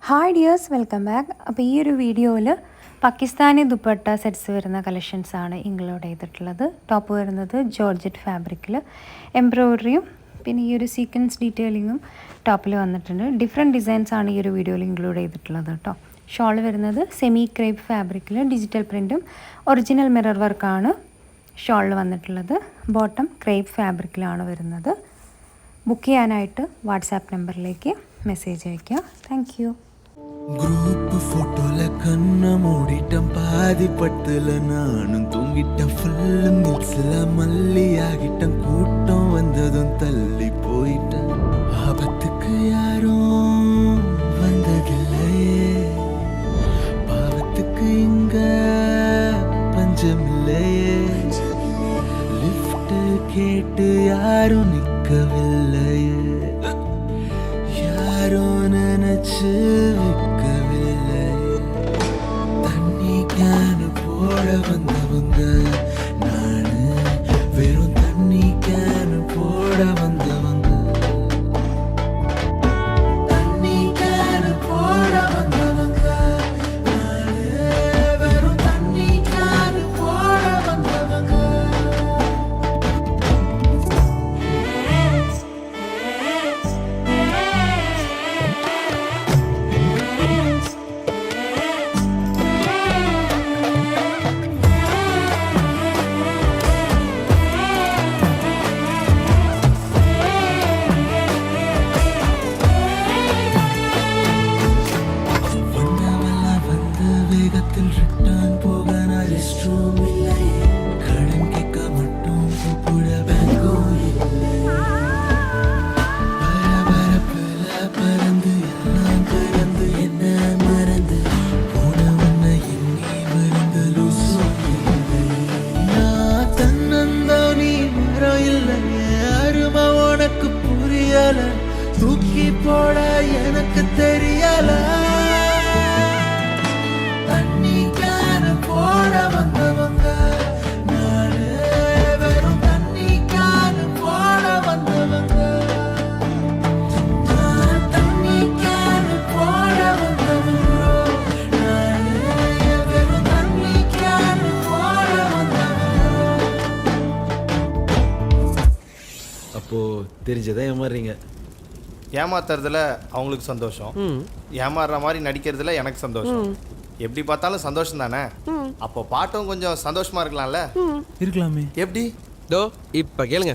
Hi dears, welcome back. അപ്പോൾ ഈ ഒരു വീഡിയോയിൽ പാകിസ്ഥാനി ദുപ്പട്ട സെറ്റ്സ് വരുന്ന കളക്ഷൻസാണ് ഇൻക്ലൂഡ് ചെയ്തിട്ടുള്ളത്. ടോപ്പ് വരുന്നത് ജോർജറ്റ് ഫാബ്രിക്കിൽ എംബ്രോയ്ഡറിയും പിന്നെ ഈ ഒരു സീക്വൻസ് ഡീറ്റെയിലിങ്ങും ടോപ്പിൽ വന്നിട്ടുണ്ട്. ഡിഫറെൻറ്റ് ഡിസൈൻസാണ് ഈ ഒരു വീഡിയോയിൽ ഇൻക്ലൂഡ് ചെയ്തിട്ടുള്ളത് കേട്ടോ. ഷോൾ വരുന്നത് സെമി ക്രേപ്പ് ഫാബ്രിക്കിൽ ഡിജിറ്റൽ പ്രിൻറ്റും ഒറിജിനൽ മിറർ വർക്കാണ് ഷോളിൽ വന്നിട്ടുള്ളത്. ബോട്ടം ക്രേപ്പ് ഫാബ്രിക്കിലാണ് വരുന്നത്. ബുക്ക് ചെയ്യാനായിട്ട് വാട്സാപ്പ് നമ്പറിലേക്ക് മെസ്സേജ് അയയ്ക്കുക. Thank you. குரூப் போட்டோல கண்ண மூடிட்டம் பாதி பட்டுல நானும் தூங்கிட்டேன். ஃபுல்லு மிக்ஸ்ல மல்லி ஆகிட்டம். கூட்டம் வந்ததும் தள்ளி போயிட்டேன். ஆபத்துக்கு யாரும் வந்ததில்லையே, பாவத்துக்கு இங்க பஞ்சமில்லையே. லிஃப்ட் கேட்டு யாரும் நிக்கவில்லையே, யாரோ நினைச்சு விற்கவில்லை. தண்ணி கேனு போட வந்தவங்க நானு, வெறும் தண்ணி கேனு போட வந்தவங்க. தண்ணி கேனு போட வந்தவங்க நானு, வெறும் தண்ணி கேனு போட வந்தவங்க. வேகத்தில் ரிட்டர்ன் போக நான் ரெஸ்ட் ரூம் இல்லை. கடன் கேட்க மட்டும் கூப்பிட பேங்கும் இல்லை. பரபரப்புல பறந்து எல்லாம் கறந்து என்ன மறந்து போன உன்னை எண்ணி மறந்து லூசும் இல்லை. நான் தன்னந்தோ நீ மரம் இல்லை, அருமை உனக்கு புரியல. தூக்கி போட எனக்கு தெரியல. தண்ணி கேனு போட வந்தவங்க நானு, வெறும் தண்ணி கேனு போட வந்தவங்க. தண்ணி கேனு போட வந்தவங்க நானு, வெறும் தண்ணி கேனு போட வந்தவங்க. அப்போ தெரிஞ்சதை ஏமாறுறீங்க. ஏமாத்துறதுல அவங்களுக்கு சந்தோஷம், ஏமாறுற மாதிரி நடிக்கிறதுல எனக்கு சந்தோஷம். எப்படி பார்த்தாலும் சந்தோஷம் தானே. அப்போ பாட்டும் கொஞ்சம் சந்தோஷமா இருக்கலாம்ல. இருக்கலாமே. எப்படி? தோ இப்ப கேளுங்க.